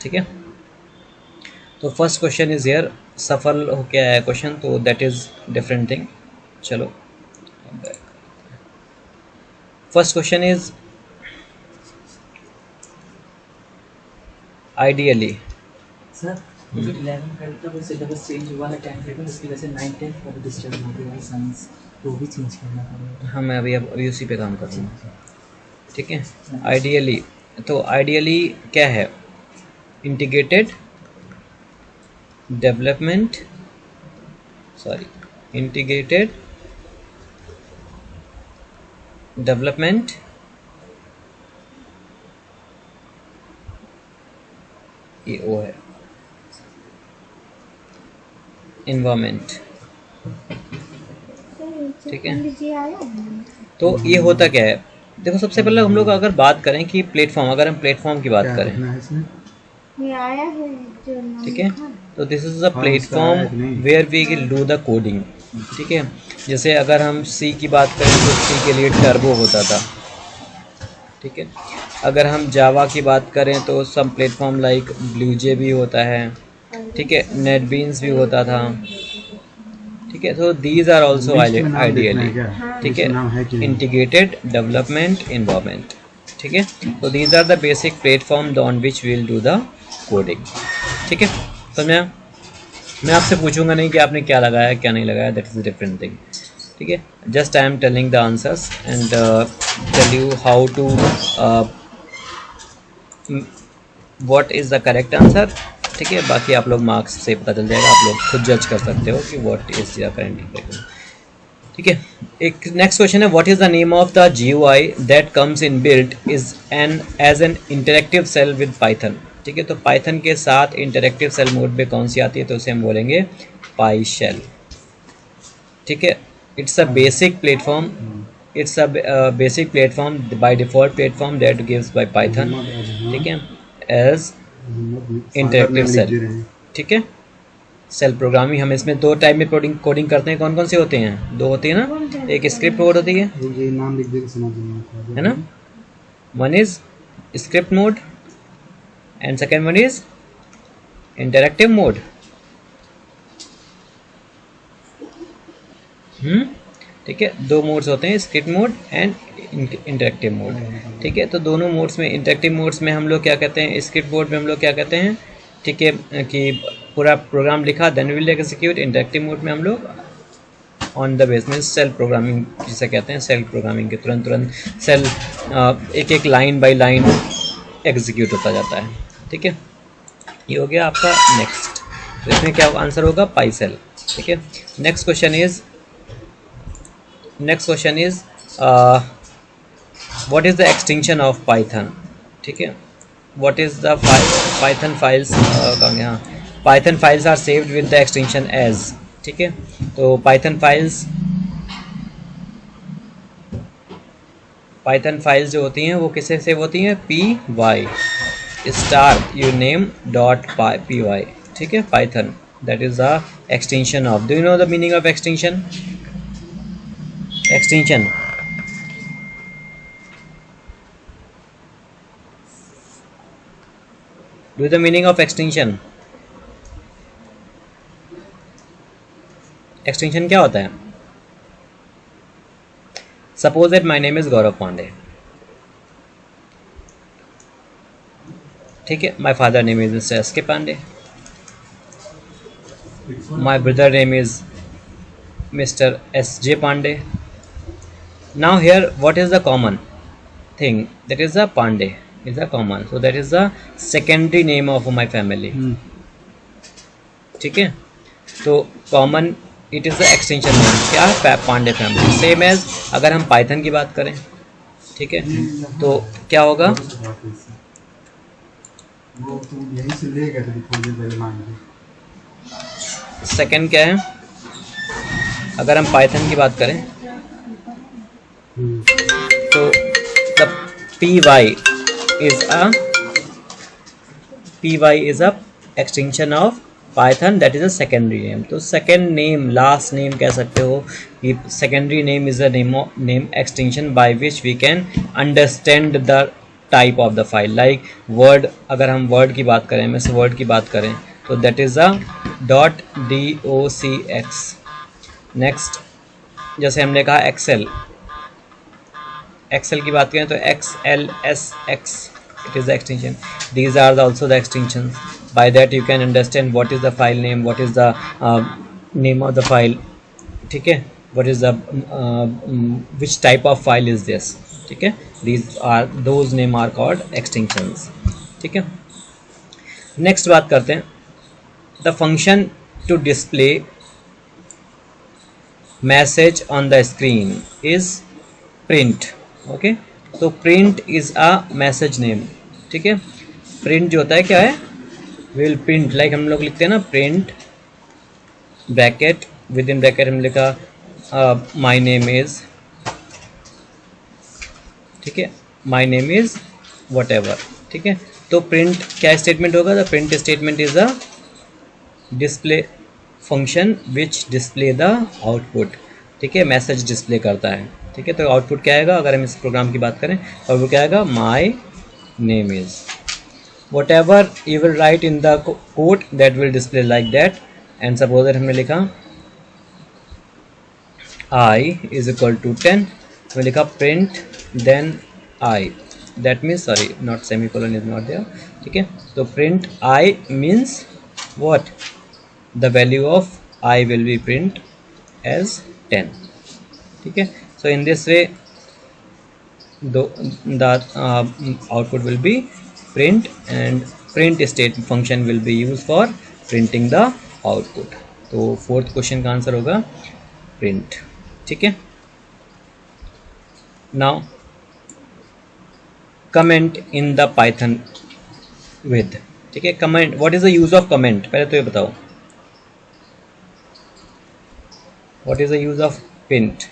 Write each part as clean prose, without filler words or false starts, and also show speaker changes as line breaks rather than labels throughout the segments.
ठीक है। तो फर्स्ट क्वेश्चन इज हियर, सफल हो क्या है क्वेश्चन, तो दैट इज डिफरेंट थिंग। चलो first question is ideally.
Sir जो 11 का था वो सिलेबस चेंज हुआ है 10 का, उसकी वजह से 9 10 का डिस्टर्ब हो गया साइंस, तो भी चेंज करना पड़ेगा।
हाँ मैं अभी उसी पे काम कर रहा हूँ। ठीक है, आइडियली, तो आइडियली क्या है, integrated development, sorry integrated development ये वो है इन्वायरमेंट। ठीक है, तो ये होता क्या है, देखो सबसे पहले हम लोग अगर बात करें कि प्लेटफॉर्म, अगर हम प्लेटफॉर्म की बात करें, ठीक है, तो this is a platform where we will do the coding. ठीक है, जैसे अगर हम सी की बात करें तो सी के लिए टर्बो होता था। ठीक है, अगर हम जावा की बात करें तो सम प्लेटफॉर्म लाइक ब्लूजे भी होता है। ठीक है, नेटबीन्स भी होता था। ठीक है, तो दीज आर ऑल्सो आइडियली। ठीक है, इंटीग्रेटेड डेवलपमेंट इन्वायरमेंट। ठीक है, तो these are the basic platform on which will do the coding. ठीक है, तो मैं आपसे पूछूंगा नहीं कि आपने क्या लगाया क्या नहीं लगाया, दैट इज डिफरेंट थिंग। ठीक है, just I am telling the answers and tell you how to what is the correct answer. ठीक है, बाकी आप लोग मार्क्स से पता चल जाएगा, आप लोग खुद जज कर सकते हो कि व्हाट इज द करेक्ट। ठीक है, एक नेक्स्ट क्वेश्चन है, what is the name of the GUI that comes in built is an as an interactive shell with Python. ठीक है, तो पाइथन के साथ इंटरेक्टिव सेल मोड पे कौन सी आती है, तो उसे हम बोलेंगे पाई शेल। ठीक है, it's a basic platform, it's a basic platform by default platform that gives bye Python. ठीक है, एज इंटरेक्टिव सेल। ठीक है, सेल प्रोग्रामिंग, हम इसमें दो टाइप में कोडिंग करते हैं, कौन कौन से होते हैं, दो होती है ना, एक स्क्रिप्ट मोड होती है ना, one is script mode and second one is interactive mode. ठीक है, दो मोड्स होते हैं, script mode and interactive mode. ठीक है, तो दोनों मोड्स में, इंटरेक्टिव मोड्स में हम लोग क्या कहते हैं, स्क्रिप्ट मोड में हम लोग क्या कहते हैं, ठीक है, कि पूरा प्रोग्राम लिखा then will execute. Interactive mode में हम लोग ऑन द बेस में सेल प्रोग्रामिंग जिसे कहते हैं, सेल प्रोग्रामिंग के तुरंत सेल एक एक लाइन बाय लाइन एग्जीक्यूट होता जाता है। ठीक है, ये हो गया आपका नेक्स्ट, तो इसमें क्या आंसर होगा, पाई सेल। ठीक है, next question is what is the extension of Python. ठीक है, what is the python files कहाँ गया, python files are saved with the extension as। ठीक है, तो python files जो होती हैं वो किससे सेव होती हैं, py star you name dot py। ठीक है, python that is the extension of, do you know the meaning of extension? Do the meaning of extension? Extension क्या होता है? Suppose that my name is Gaurav Pandey. ठीक है, my father name is Mr. S.K. Pandey. My brother name is Mr. S.J. Pandey. Now here, what is the common thing? That is the Pandey is the common, so that is the secondary name of my family. ठीक है, तो common it is the extension name, क्या है, Pandey family. Same as अगर हम Python की बात करें, ठीक है, तो क्या होगा, सेकंड क्या है, अगर हम पाइथन की बात करें तो the py is a extension of python, that is a secondary name। तो second name, last name कह सकते हो कि secondary name is a name extension by which we can understand the type of the file, like word, अगर हम word की बात करें, MS वर्ड की बात करें तो that is a .docx। Next जैसे हमने कहा एक्सेल, एक्सेल की बात करें तो XLSX, it is the extension. These are also the extensions. By that you can understand what is the file name, what is the name of the file, ठीक है, what is the which type of file is this, ठीक है, these are, those name are called extensions, ठीक है। Next बात करते हैं, the function to display message on the screen is print, okay. तो print is a message name, ठीक है। प्रिंट जो होता है क्या है, विल प्रिंट, लाइक हम लोग लिखते हैं ना print bracket, with in bracket हम लिखा माई नेम इज, ठीक है, माई नेम इज वट एवर, ठीक है। तो प्रिंट क्या स्टेटमेंट होगा, the print statement is a display function which display the output, ठीक है, मैसेज डिस्प्ले करता है, ठीक है। तो आउटपुट क्या आएगा, अगर हम इस प्रोग्राम की बात करें और वो क्या आएगा, my name is, whatever you will write in the code that will display like that. And suppose that हमने लिखा आई इज इक्वल टू 10, हमने लिखा print then i, that means, sorry not semicolon is not there, ठीक है। तो print i means what, the value of i will be print as 10, ठीक है। So in this way the output will be print, and print state function will be used for printing the output. तो fourth question का answer होगा print, ठीक है। Now comment in the Python with, ठीक है। comment, what is the use of comment, पहले तो ये बताओ, what is the use of print?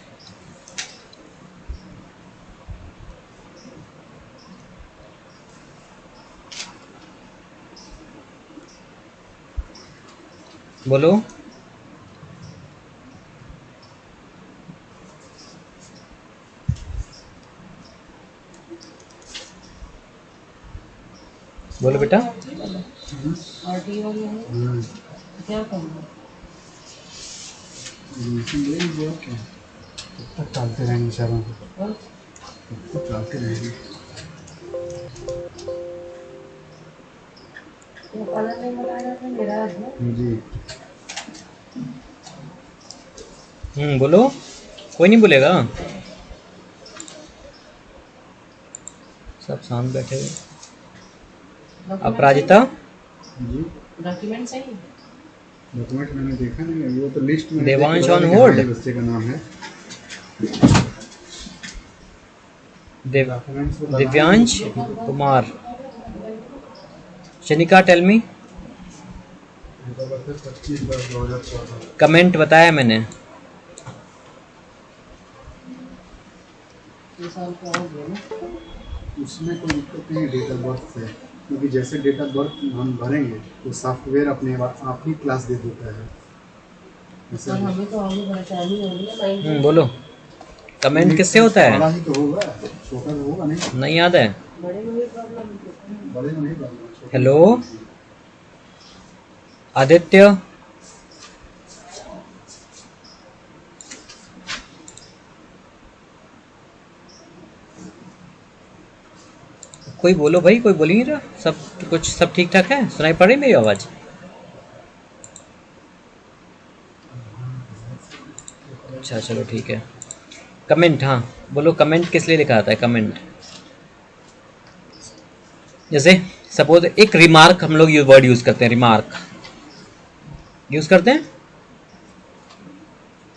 बोलो, बोलो बेटा।
क्या करना,
टालते रहेंगे इशारों को, टालते रहेंगे। जी
बोलो, कोई नहीं बोलेगा, सब शांत बैठे हुए। अपराजिता,
जी
डॉक्यूमेंट सही,
डॉक्यूमेंट मैंने देखा नहीं, वो तो लिस्ट में
देवांश on hold?
बच्चे का नाम है
Divyansh Kumar. Shanika tell me, comment बताया मैंने,
उसमें कोई दिक्कत नहीं है डेट ऑफ बर्थ से, क्योंकि जैसे डेट ऑफ बर्थ हम भरेंगे तो सॉफ्टवेयर अपने आप ही क्लास दे देता है। ऐसा
हमें तो आगे परेशानी हो रही है,
बोलो कमेंट किससे होता
बड़ा
है,
ही तो होगा, छोटा तो होगा नहीं,
नहीं याद है।
बड़े में भी प्रॉब्लम,
बड़े में नहीं करना।
हेलो आदित्य, कोई बोलो भाई, कोई बोल ही नहीं रहा, सब कुछ सब ठीक ठाक है, सुनाई पड़ रही मेरी आवाज? अच्छा चलो ठीक है। कमेंट, हाँ बोलो, कमेंट किस लिए लिखा आता है कमेंट? जैसे सपोज एक रिमार्क हम लोग वर्ड यूज करते हैं, रिमार्क यूज करते हैं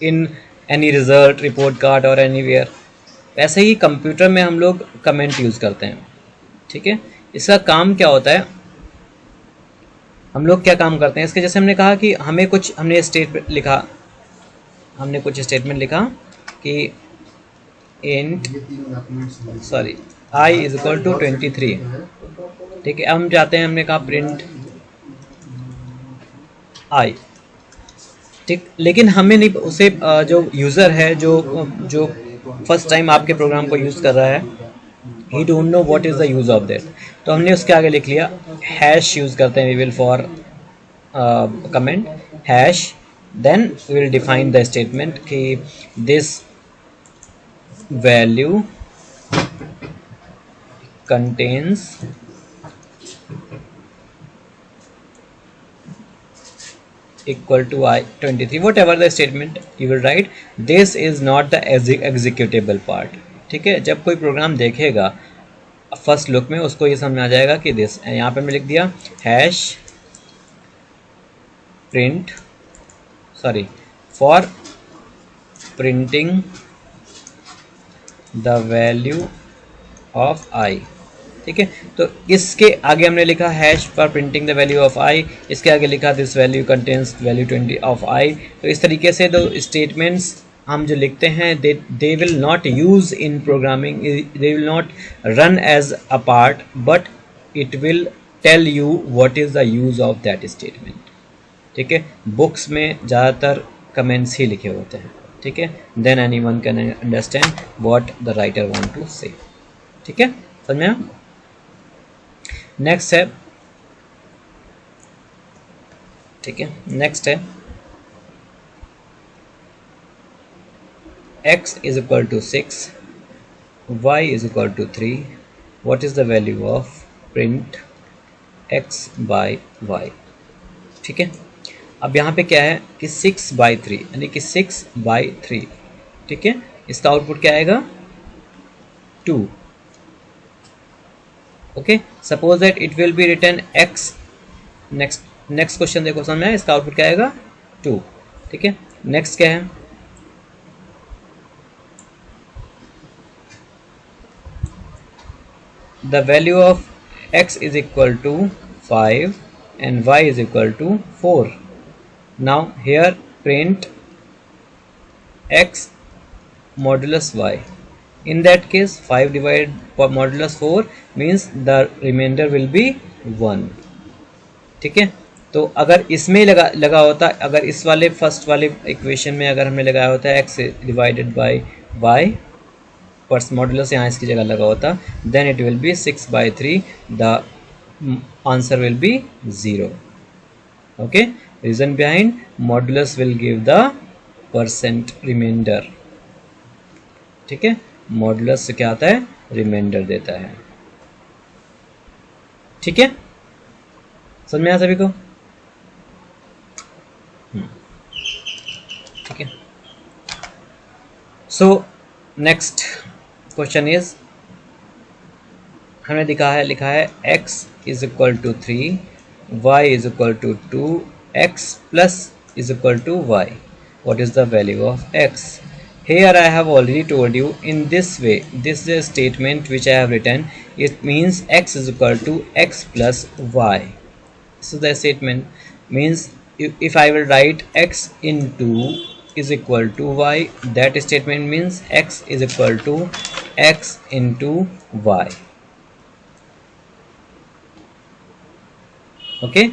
in any result, report card और एनीवेयर, वैसे ही कंप्यूटर में हम लोग कमेंट यूज करते हैं, ठीक है। इसका काम क्या होता है, हम लोग क्या काम करते हैं इसके, जैसे हमने कहा कि हमें कुछ, हमने स्टेटमेंट लिखा, हमने कुछ स्टेटमेंट लिखा कि int, sorry i is equal to 23, ठीक है। हम जाते हैं, हमने कहा प्रिंट आई, ठीक, लेकिन हमें नहीं उसे जो यूज़र है, जो फर्स्ट टाइम आपके प्रोग्राम को यूज़ कर रहा है, ही don't know what is the use of that. तो हमने उसके आगे लिख लिया हैश यूज़ करते हैं we will for comment hash, then we will define the statement कि this value contains equal to I23, whatever the statement you will write, this is not the executable part। ठीक है, जब कोई programme देखेगा first look में उसको ये समझ में आ जाएगा कि दिस, यहाँ पे मैं लिख दिया hash print sorry for printing the value of i. ठीक है, तो इसके आगे हमने लिखा hash for printing the value of i, इसके आगे लिखा this value contains value 20 of i. तो इस तरीके से दो स्टेटमेंट्स हम जो लिखते हैं they will not use in programming, they will not run as a part, but it will tell you what is the use of that statement. ठीक है, बुक्स में ज़्यादातर कमेंट्स ही लिखे होते हैं। ठीक है, then anyone can understand what the writer want to say. ठीक है, समझ में आया? नेक्स्ट है, ठीक है, नेक्स्ट है x is equal to 6, y is equal to 3, what is the value of print x by y। ठीक है, अब यहाँ पे क्या है कि 6/3 यानी कि 6/3। ठीक है, इसका आउटपुट क्या आएगा 2। Okay, suppose that it will B return x। Next question देखो समझ में आया, इसका आउटपुट क्या आएगा 2। ठीक है, नेक्स्ट क्या है the value of x is equal to 5 and y is equal to 4। now here print x modulus y, in that case 5 divided by modulus 4 means the remainder will be 1। ठीक है, तो अगर इसमें लगा होता, अगर इस वाले फर्स्ट वाले इक्वेशन में अगर हमने लगाया होता है x डिवाइडेड बाय y पर मॉडुलस यहाँ इसकी जगह लगा होता, then it will be 6/3, the answer will be 0। Okay, reason behind modulus will give the percent reminder. ठीक है, मॉडुलस से क्या आता है रिमाइंडर देता है। ठीक है, समझ में आया सभी को? ठीक है, सो नेक्स्ट क्वेश्चन इज, हमें लिखा है x is equal to 3, y is equal to 2, x plus is equal to y, what is the value of x? Here I have already told you in this way, this is a statement which I have written, it means x is equal to x plus y. So the statement means if I will write x into is equal to y, that statement means x is equal to x into y। Okay,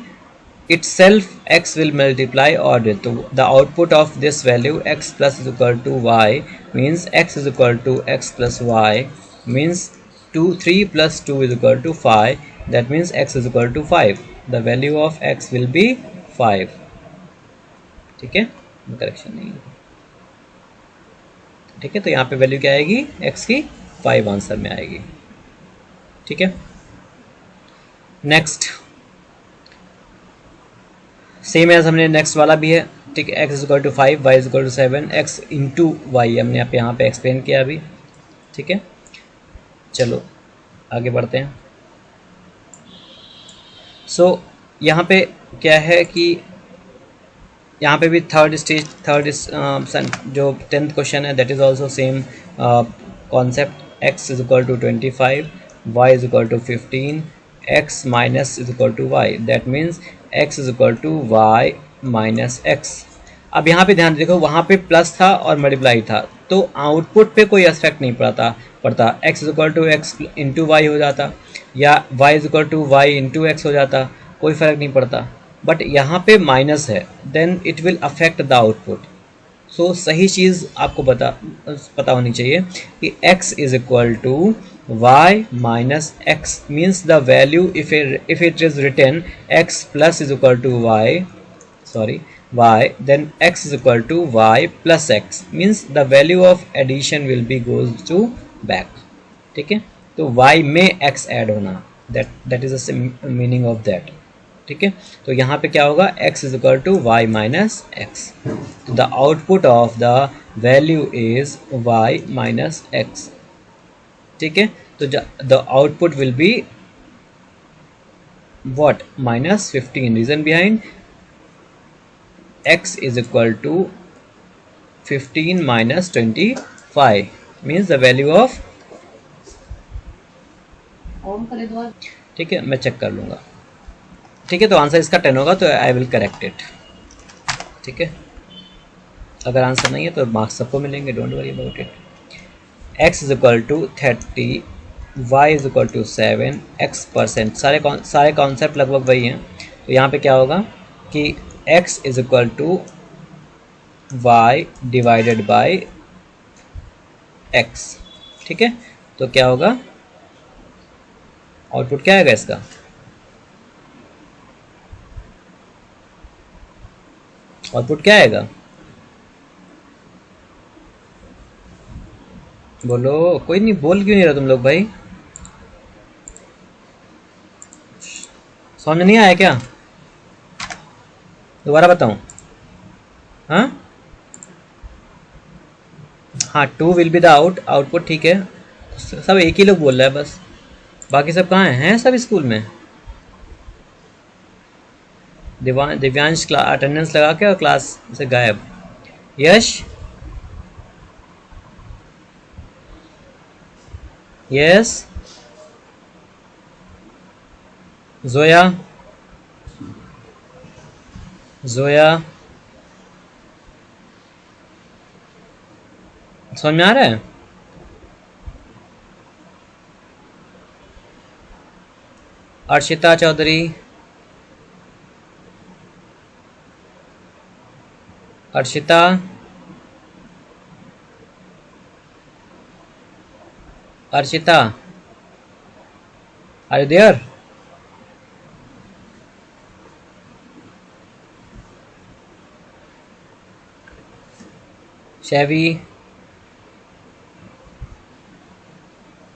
itself x will multiply or so the output of this value x plus is equal to y means x is equal to x plus y means 3 plus 2 is equal to 5, that means x is equal to 5, the value of x will be 5। ठीक है, correction नहीं है। ठीक है, तो यहाँ पे value क्या आएगी x की 5 आंसर में आएगी। ठीक है, नेक्स्ट सेम एज हमने नेक्स्ट वाला भी है। ठीक है, x is equal to 5, y is equal to 7, x into y हमने यहाँ पे एक्सप्लेन किया अभी। ठीक है, चलो आगे बढ़ते हैं। सो यहाँ पे क्या है कि यहाँ पे भी थर्ड जो 10th क्वेश्चन है that is also same concept. x is equal to 25, y is equal to 15, x minus is equal to y, that means x is equal to y minus x। अब यहाँ पे ध्यान देखो, वहाँ पे plus था और मल्टीप्लाई था, तो आउटपुट पे कोई इफेक्ट नहीं पड़ता। x is equal to x into y हो जाता या y is equal to y into x हो जाता, कोई फ़र्क नहीं पड़ता। बट यहाँ पे माइनस है, then it will affect the output. So सही चीज़ आपको पता होनी चाहिए कि x is equal to y minus x means the value if it is written x plus is equal to y, sorry, y, then x is equal to y plus x means the value of addition will be goes to back. ठीक है, तो y में x add होना, that is the meaning of that. ठीक है, तो यहाँ पे क्या होगा, x is equal to y minus x. तो the output of the value is y minus x. ठीक है, तो the output will be what, minus 15. Reason behind x is equal to 15 minus 25 means the value of, ठीक है, मैं check कर लूँगा. ठीक है, तो आंसर इसका 10 होगा, तो आई विल करेक्ट इट. ठीक है, अगर आंसर नहीं है तो मार्क्स सबको मिलेंगे, don't worry about it. x is equal to 30, y is equal to 7, x%, सारे कॉन्सेप्ट लगभग वही हैं. तो यहाँ पे क्या होगा कि x is equal to y divided by x. ठीक है, तो क्या होगा, आउटपुट क्या आएगा इसका, आउटपुट क्या आएगा, बोलो. कोई नहीं, बोल क्यों नहीं रहा तुम लोग भाई, समझ नहीं आया क्या, दोबारा बताऊं. हाँ 2 विल बी द आउटपुट. ठीक है, सब एक ही लोग बोल रहा है बस, बाकी सब कहाँ हैं सब स्कूल में. दिव्यांश अटेंडेंस लगा के और क्लास से गायब. यश, यस, जोया, जोया, समझ में आ रहा है. Arshita Chaudhary, Arshita, Arshita, are you there. Shaivi,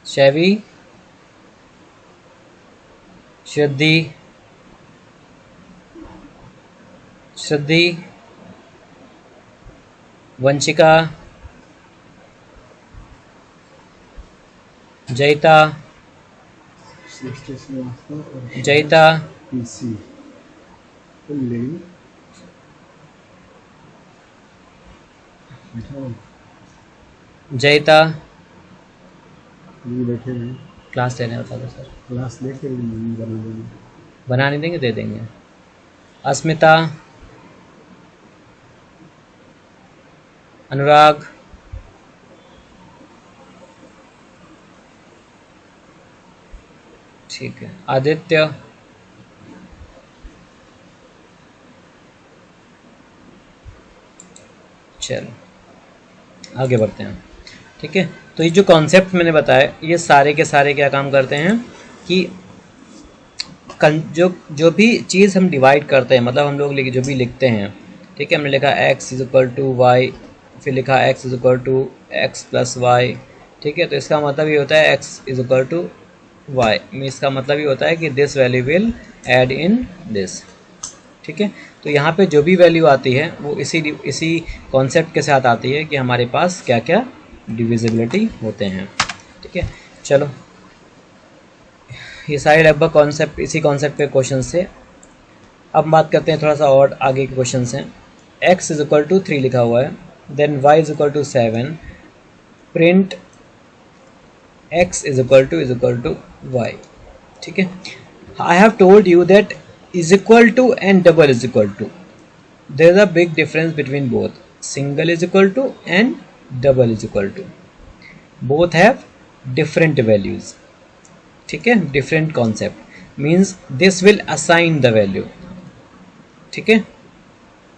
Shaivi, Shraddhi, Shraddhi, Vanshika, Jayata, Jayata, Jayata,
बैठे हैं,
क्लास लेने होता था सर,
क्लास लेके बना देंगे,
बना नहीं देंगे, दे देंगे. अस्मिता, अनुराग, ठीक है, आदित्य, चलो आगे बढ़ते हैं. ठीक है, तो ये जो कॉन्सेप्ट मैंने बताया, ये सारे के सारे क्या काम करते हैं कि जो भी चीज़ हम डिवाइड करते हैं, मतलब हम लोग जो भी लिखते हैं. ठीक है, हमने लिखा x is equal to y, फिर लिखा x is equal to x plus y. ठीक है, तो इसका मतलब ये होता है x is equal to y में, इसका मतलब ये होता है कि this value will add in this. ठीक है, तो यहाँ पे जो भी वैल्यू आती है वो इसी कॉन्सेप्ट के साथ आती है कि हमारे पास क्या क्या डिविजिबिलिटी होते हैं. ठीक है, चलो ये सारे लगभग कॉन्सेप्ट इसी कॉन्सेप्ट पे क्वेश्चन से. अब बात करते हैं थोड़ा सा और आगे के क्वेश्चन हैं. x इज इक्वल टू 3 लिखा हुआ है, then y is equal to 7, print x is equal to y. ठीक है, I have told you that is equal to and double is equal to, there is a big difference between both. Single is equal to and double is equal to, both have different values. ठीक है, different concept means this will assign the value. ठीक है,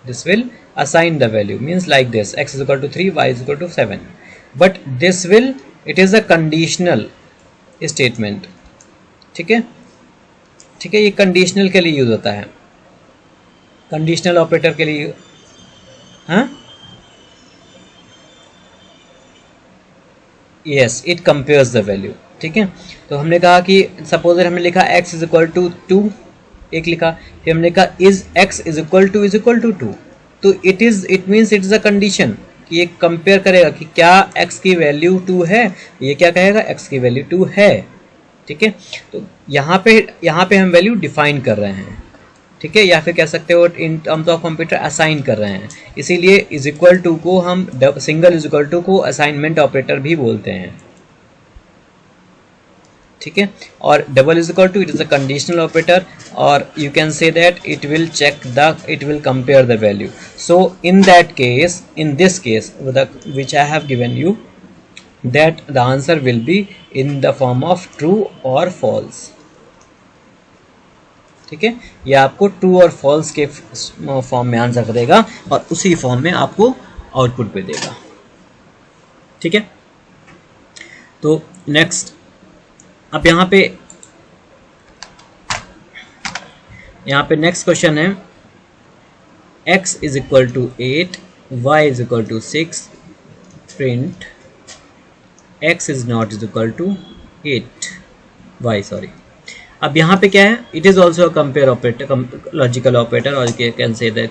this will assign the value means like this, x is equal to 3, y is equal to 7, but this will, it is a conditional statement, ठीक है, ठीक है। ये conditional के लिए use होता है, कंडीशनल ऑपरेटर के लिए। हाँ, yes, it compares the value, ठीक है। तो हमने कहा कि सपोज हमने लिखा x इज इक्वल टू 2, एक लिखा, फिर हमने कहा is x is equal to 2, तो it means it is a condition कि ये कंपेयर करेगा कि क्या x की वैल्यू 2 है, ये क्या कहेगा x की वैल्यू 2 है, ठीक है। तो यहाँ पे हम वैल्यू डिफाइन कर रहे हैं, ठीक है, या फिर कह सकते हो in terms of computer assign कर रहे हैं, इसीलिए इज इक्वल टू को हम सिंगल इज इक्वल टू को असाइनमेंट ऑपरेटर भी बोलते हैं, ठीक है। और double is equal to it is a conditional operator, और you can say that it will compare the value. So in that case, in this case which I have given you, that the answer will be in the form of true और false, ठीक है। यह आपको true और false के form में answer देगा और उसी फॉर्म में आपको आउटपुट पे देगा, ठीक है। तो नेक्स्ट, अब यहाँ पे नेक्स्ट क्वेश्चन है x is equal to 8, y is equal to 6, print x is not is equal to 8 y, sorry. अब यहाँ पे क्या है, it is also compare operator, logical operator, और can say the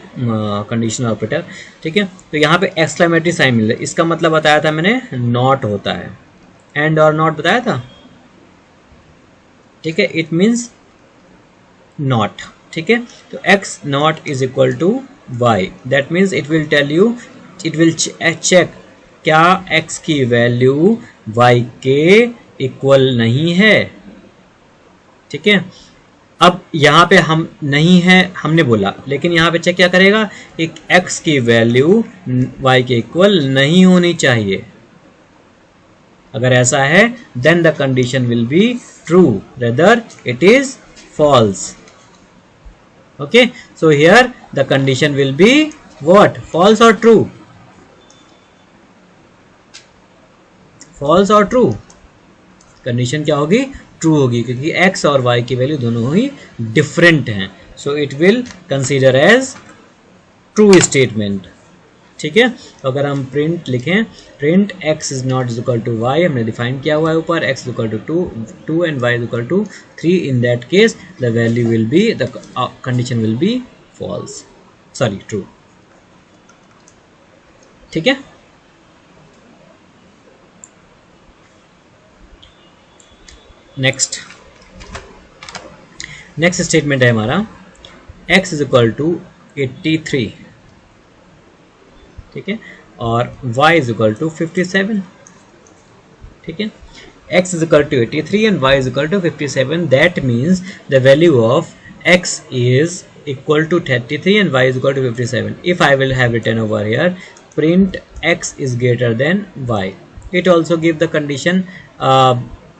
conditional operator, ठीक है। तो यहाँ पे एक्सक्लेमेटरी साइन मिल रहा है, इसका मतलब बताया था मैंने, नॉट होता है, एंड और नॉट बताया था, ठीक है, इट मीन्स नॉट, ठीक है। तो x not is equal to y, that means it will tell you, it will check क्या x की वैल्यू y के इक्वल नहीं है, ठीक है। अब यहाँ पे हम नहीं है हमने बोला, लेकिन यहाँ पे चेक क्या करेगा, एक x की वैल्यू y के इक्वल नहीं होनी चाहिए, अगर ऐसा है then the condition will be true, rather it is false, okay। So here the condition will be what, false or true, false or true, condition क्या होगी, ट्रू होगी, क्योंकि x और y की वैल्यू दोनों ही डिफरेंट हैं, so it will consider as true statement, ठीक है। तो अगर हम प्रिंट लिखें, print x is not is equal to y, हमने डिफाइन किया हुआ है ऊपर, x is equal to 2 and y is equal to 3, in that case the value will be, the condition will be false, sorry true, ठीक है। Next statement है हमारा x is equal to 83, ठीक है, और y इज इक्वल टू 57, ठीक है। x is equal to 83 and y is equal to 57, that means the value of x is equal to 33 and y is equal to 57। If I will have written over here print x is greater than y, it also give the condition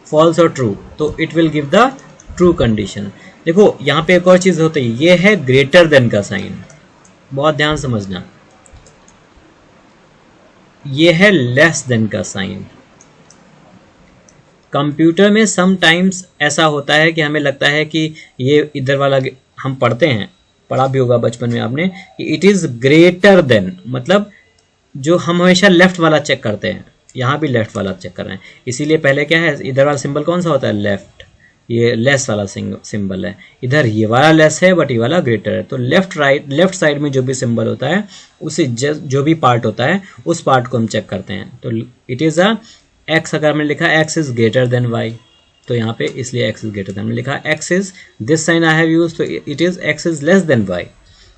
false और true, तो it will give the true condition. देखो यहाँ पे एक और चीज होती है, ये है ग्रेटर देन का साइन, बहुत ध्यान समझना, ये है लेस देन का साइन। कंप्यूटर में समटाइम्स ऐसा होता है कि हमें लगता है कि ये इधर वाला, हम पढ़ते हैं, पढ़ा भी होगा बचपन में आपने, कि इट इज ग्रेटर देन, मतलब जो हम हमेशा लेफ्ट वाला चेक करते हैं, यहाँ भी लेफ्ट वाला चेक कर रहे हैं, इसीलिए पहले क्या है, इधर वाला सिंबल कौन सा होता है, लेफ्ट, ये लेस वाला सिंबल है, इधर ये वाला लेस है बट ये वाला ग्रेटर है। तो लेफ्ट साइड में जो भी सिंबल होता है, उसे जो भी पार्ट होता है उस पार्ट को हम चेक करते हैं। तो इट इज अ x, अगर हमने लिखा x is greater than y, तो यहाँ पे इसलिए x इज ग्रेटर देन, हमने लिखा x is this sign I have used, तो it is x is less than y,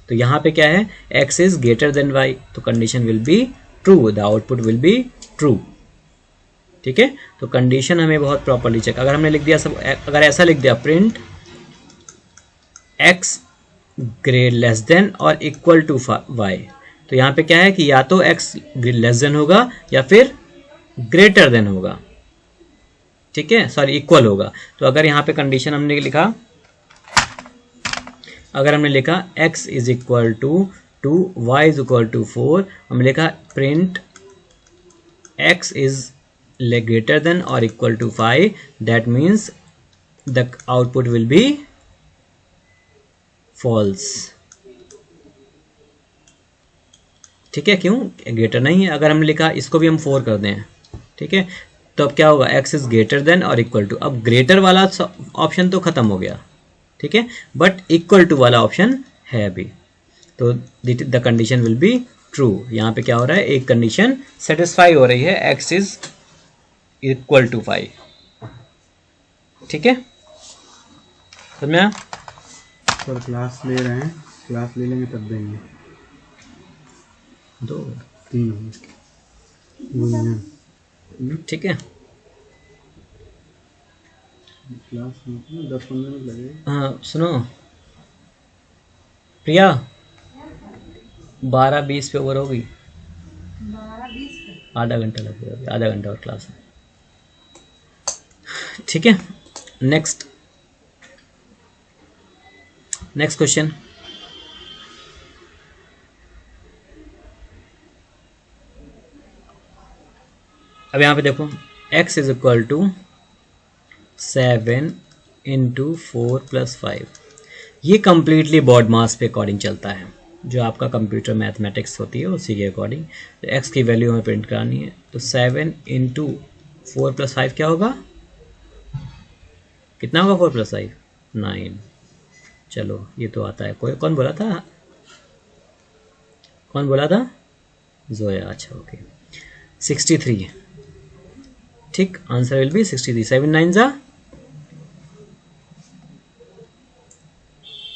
तो यहाँ पे क्या है, x is greater than y, तो condition will be true, the output will be true, ठीक है। तो कंडीशन हमें बहुत प्रॉपर्ली चेक, अगर हमने लिख दिया सब, अगर ऐसा लिख दिया print x great less than और इक्वल टू y, तो यहाँ पे क्या है कि या तो x लेस देन होगा या फिर ग्रेटर देन होगा, ठीक है, सॉरी इक्वल होगा। तो अगर यहाँ पे कंडीशन हमने लिखा, अगर हमने लिखा x is equal to 2, y is equal to 4, हमने लिखा print x is greater than or equal to 5, that means the output will be false. ठीक है, क्यों? ग्रेटर नहीं है. अगर हमने लिखा इसको भी हम 4 कर दें, ठीक है, तो अब क्या होगा? x इज ग्रेटर देन और इक्वल टू. अब ग्रेटर वाला ऑप्शन तो खत्म हो गया, ठीक है, बट इक्वल टू वाला ऑप्शन है अभी, तो the condition will be true. यहाँ पे क्या हो रहा है? एक कंडीशन सेटिस्फाई हो रही है, x इज इक्वल टू 5. ठीक है, समझ में आया?
सर क्लास ले रहे हैं, क्लास ले लेंगे तब देंगे.
2.
3
ठीक है,
क्लास में 10-15 मिनट लगेगा.
हाँ सुनो प्रिया, 12:20 पे ओवर होगी.
12:20
आधा घंटा लगेगा अभी, आधा घंटा और क्लास है. ठीक है, नेक्स्ट क्वेश्चन. अब यहाँ पे देखो, x is equal to 7 into 4 + 5. ये कंप्लीटली बॉड मास पे अकॉर्डिंग चलता है, जो आपका कंप्यूटर मैथमेटिक्स होती है उसी के अकॉर्डिंग. तो x की वैल्यू हमें प्रिंट करानी है, तो 7 इंटू 4 + 5 क्या होगा? कितना होगा 4 + 5? 9. चलो ये तो आता है. कोई कौन बोला था? जोया. अच्छा ओके, 63. ठीक, आंसर विल बी 63. 7 9 जा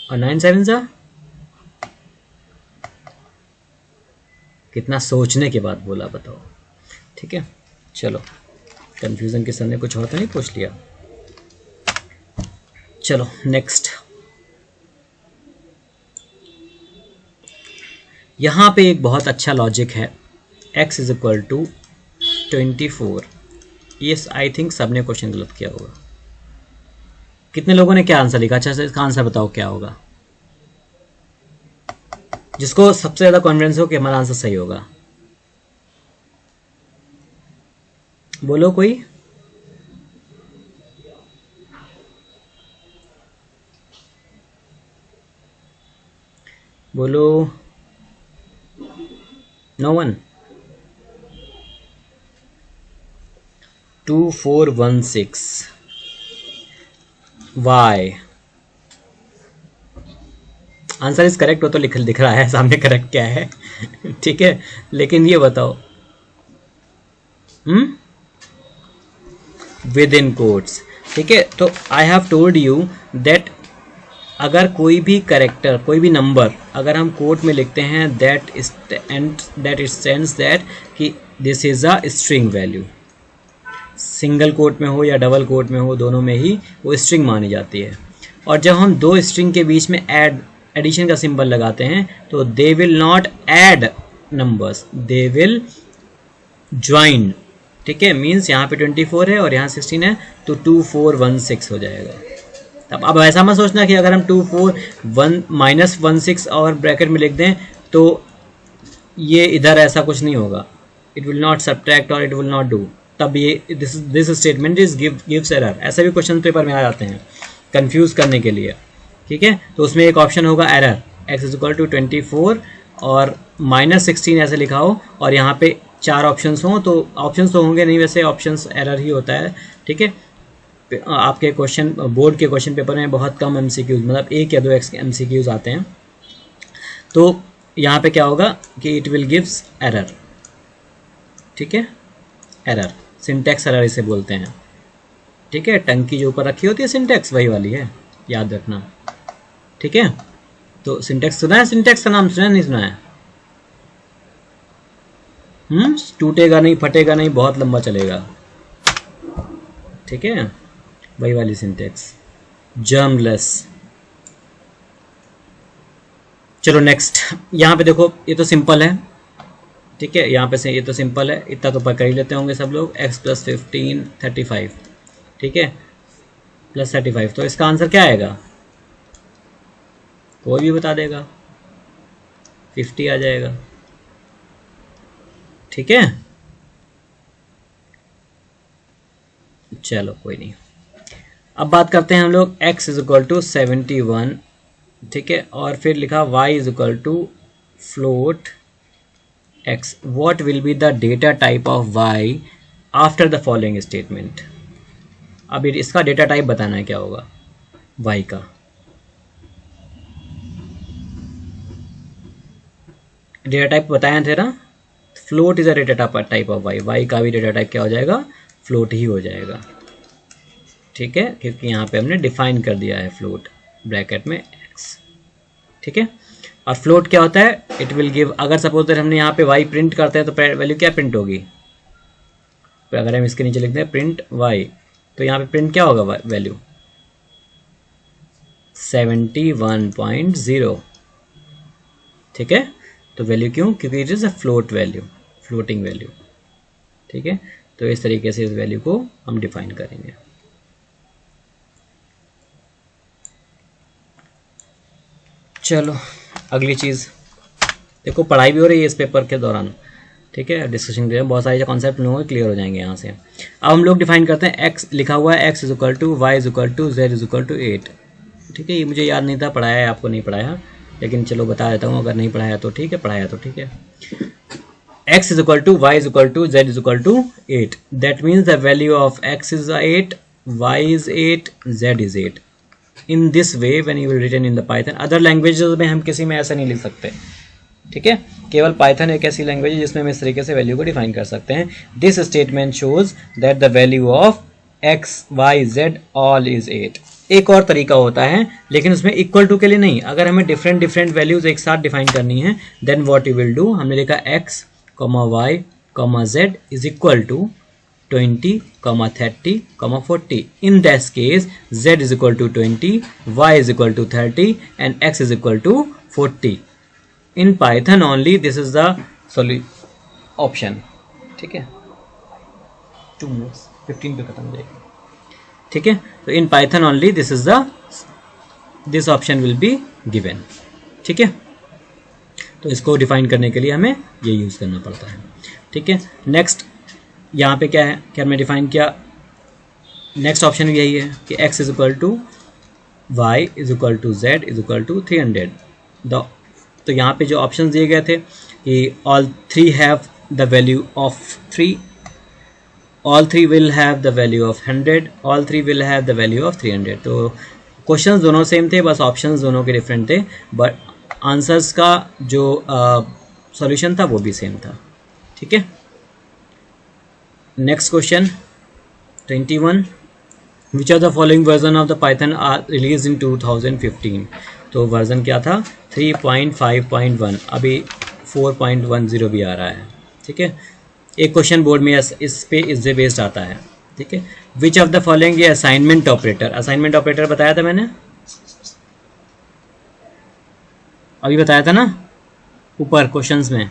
और 9 7 जा. कितना सोचने के बाद बोला, बताओ. ठीक है, चलो, कंफ्यूजन के सामने कुछ और तो नहीं पूछ लिया. चलो नेक्स्ट. यहां पे एक बहुत अच्छा लॉजिक है. x is equal to 24. ये आई थिंक सबने क्वेश्चन गलत किया होगा. कितने लोगों ने क्या आंसर लिखा? अच्छा से इसका आंसर बताओ क्या होगा, जिसको सबसे ज्यादा कॉन्फिडेंस हो कि हमारा आंसर सही होगा. बोलो कोई. बोलो. No one. 2416. Y. Answer is correct हो तो दिख रहा है सामने करेक्ट क्या है. ठीक है, लेकिन ये बताओ, विद इन कोट्स. ठीक है, तो आई हैव टोल्ड यू दैट अगर कोई भी करेक्टर, कोई भी नंबर अगर हम कोट में लिखते हैं, दैट इट स्टैंड्स दैट कि this is a string value. Single quote में हो या डबल कोट में हो, दोनों में ही वो स्ट्रिंग मानी जाती है. और जब हम दो स्ट्रिंग के बीच में एडिशन का सिंबल लगाते हैं, तो दे will not add numbers, they will join. ठीक है, मीन्स यहाँ पे 24 है और यहाँ 16 है, तो 2416 हो जाएगा. तब अब ऐसा मत सोचना कि अगर हम 24 -16 और ब्रैकेट में लिख दें तो ये इधर ऐसा कुछ नहीं होगा. इट विल नॉट सब्ट्रैक्ट और इट विल नॉट डू. तब ये this statement is gives error. ऐसे भी क्वेश्चन पेपर में आ जाते हैं कंफ्यूज करने के लिए. ठीक है, तो उसमें एक ऑप्शन होगा error, x is equal to 24 और -16 ऐसे लिखा हो और यहाँ पे 4 ऑप्शंस हों, तो ऑप्शंस तो होंगे नहीं, वैसे ऑप्शंस एरर ही होता है. ठीक है, आपके क्वेश्चन बोर्ड के क्वेश्चन पेपर में बहुत कम MCQs, मतलब 1 या 2 MCQs आते हैं. तो यहाँ पे क्या होगा कि इट विल गिव्स एरर. ठीक है, एरर, सिंटैक्स एरर इसे बोलते हैं. ठीक है, टंकी जो ऊपर रखी होती है सिंटैक्स, वही वाली है, याद रखना. ठीक है, तो सिंटैक्स सुना है? सिंटैक्स का नाम सुना है, नहीं सुना है? टूटेगा नहीं, फटेगा नहीं, बहुत लंबा चलेगा. ठीक है, वही वाली सिंटैक्स, जर्मलेस. चलो नेक्स्ट. यहाँ पे देखो, ये तो सिंपल है. ठीक है, यहाँ पे से ये तो सिंपल है, इतना तो पकड़ ही लेते होंगे सब लोग. x + 15 35. ठीक है, +35, तो इसका आंसर क्या आएगा? कोई भी बता देगा, 50 आ जाएगा. ठीक है, चलो कोई नहीं। अब बात करते हैं हम लोग x इज इक्वल टू 71, ठीक है, और फिर लिखा y is equal to float x, what will be the data type of y after the following statement. अब इसका डेटा टाइप बताना है क्या होगा y का। डेटा टाइप बताया थे ना, float is a data type of y का भी डेटा टाइप क्या हो जाएगा, फ्लोट ही हो जाएगा, ठीक है, क्योंकि यहाँ पे हमने डिफाइन कर दिया है फ्लोट ब्रैकेट में x, ठीक है। और फ्लोट क्या होता है, इट विल गिव, अगर सपोज हमने यहाँ पे y प्रिंट करते हैं तो वैल्यू क्या प्रिंट होगी, तो अगर हम इसके नीचे लिखते हैं प्रिंट y, तो यहाँ पे प्रिंट क्या होगा वैल्यू 71.0, ठीक है। तो वैल्यू क्यों, क्योंकि it is a float value, floating value, ठीक है। तो इस तरीके से इस वैल्यू को हम डिफाइन करेंगे। चलो अगली चीज़ देखो, पढ़ाई भी हो रही है इस पेपर के दौरान, ठीक है, डिस्कशन के बहुत सारे कॉन्सेप्ट लोगों के क्लियर हो जाएंगे यहाँ से। अब हम लोग डिफाइन करते हैं x, लिखा हुआ है x is equal to Y is equal to Z is equal to 8, ठीक है। ये मुझे याद नहीं था, पढ़ाया है आपको, नहीं पढ़ाया, लेकिन चलो बता देता हूँ, अगर नहीं पढ़ाया तो ठीक है, पढ़ाया तो ठीक है। x is equal to Y is equal to Z is equal to 8, that means the value of x is 8, y is 8, z is 8। In this way when you will written in the Python, other languages में हम किसी में ऐसा नहीं लिख सकते, ठीक है। केवल पाइथन एक ऐसी लैंग्वेज है जिसमें हम इस तरीके से वैल्यू को डिफाइन कर सकते हैं। This statement shows that the value of x, y, z all is 8। एक और तरीका होता है, लेकिन उसमें इक्वल टू के लिए नहीं, अगर हमें डिफरेंट वैल्यूज एक साथ डिफाइन करनी है, then what you will do, हमने लिखा x, y, z is equal to 20, 30, 40. In this case, z is equal to 20, y is equal to 30, and x is equal to 40. In Python only, this is the option. ठीक है, 2 minutes 15 पे खत्म हो जाएगा, ठीक है। तो in Python only this is the this option will be given, ठीक है। तो इसको डिफाइन करने के लिए हमें ये यूज़ करना पड़ता है, ठीक है। नेक्स्ट यहाँ पे क्या है, क्या हमने डिफाइन किया, नेक्स्ट ऑप्शन यही है कि x is equal to Y is equal to Z is equal to 300। तो यहाँ पे जो ऑप्शन दिए गए थे कि all three have the value of 3, all three will have the value of 100, all three will have the value of 300। तो questions दोनों सेम थे, बस ऑप्शंस दोनों के डिफरेंट थे, बट आंसर्स का जो सॉल्यूशन था वो भी सेम था, ठीक है। Next question 21, which of the following version of the Python are release in 2015। तो वर्जन क्या था 3.5.1, अभी 4.10 भी आ रहा है, ठीक है। एक क्वेश्चन बोर्ड में इस पे इससे बेस्ड आता है, ठीक है। विच ऑफ द फॉलोइंग, ये असाइनमेंट ऑपरेटर, असाइनमेंट ऑपरेटर बताया था मैंने, अभी बताया था ना ऊपर क्वेश्चंस में।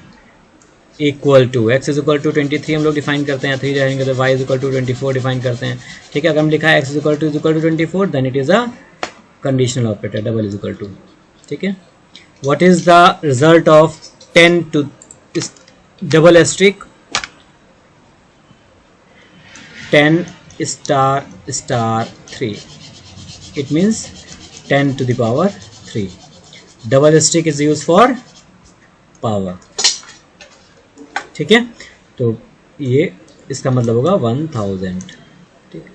Equal to x is equal to 23 हम लोग डिफाइन करते हैं, 3 रहेंगे तो y is equal to 24 define करते हैं, ठीक है। अगर हम लिखा है x is equal to 24, then it is a conditional operator, double is equal to, ठीक है। What is the result of 10 to double asterisk 10 star 3, it means 10 to the power 3. Double stick is use for power, ठीक है। तो ये इसका मतलब होगा 1000, ठीक है।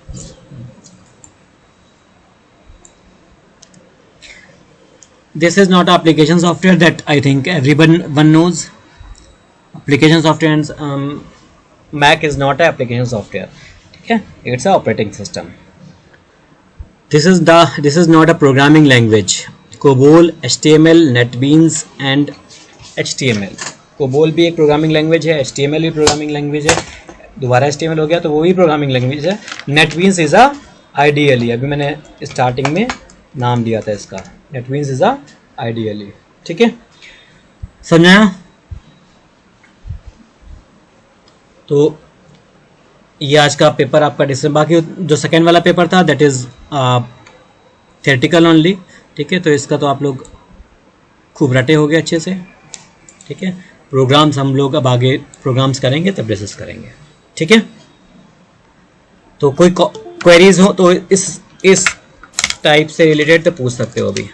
This is not application software that I think everyone knows. Application software and Mac is not an application software, ठीक है, it's a operating system. This is not a programming language. COBOL, HTML, NetBeans and HTML. COBOL भी एक programming language है, HTML भी programming language है, दोबारा HTML हो गया तो वो भी प्रोग्रामिंग लैंग्वेज है। NetBeans इज़ अ IDLE, अभी मैंने स्टार्टिंग में नाम दिया था इसका, NetBeans इज़ अ IDLE, ठीक है, समझाया। तो ये आज का पेपर आपका डिस्कशन, बाकी जो सेकेंड वाला पेपर था दैट इज़ थेरेटिकल ओनली, ठीक है। तो इसका तो आप लोग खूब रटे हो गए अच्छे से, ठीक है। प्रोग्राम्स हम लोग अब आगे प्रोग्राम्स करेंगे तब डिस्कस करेंगे, ठीक है। तो कोई क्वेरीज हो तो इस टाइप से रिलेटेड तो पूछ सकते हो अभी।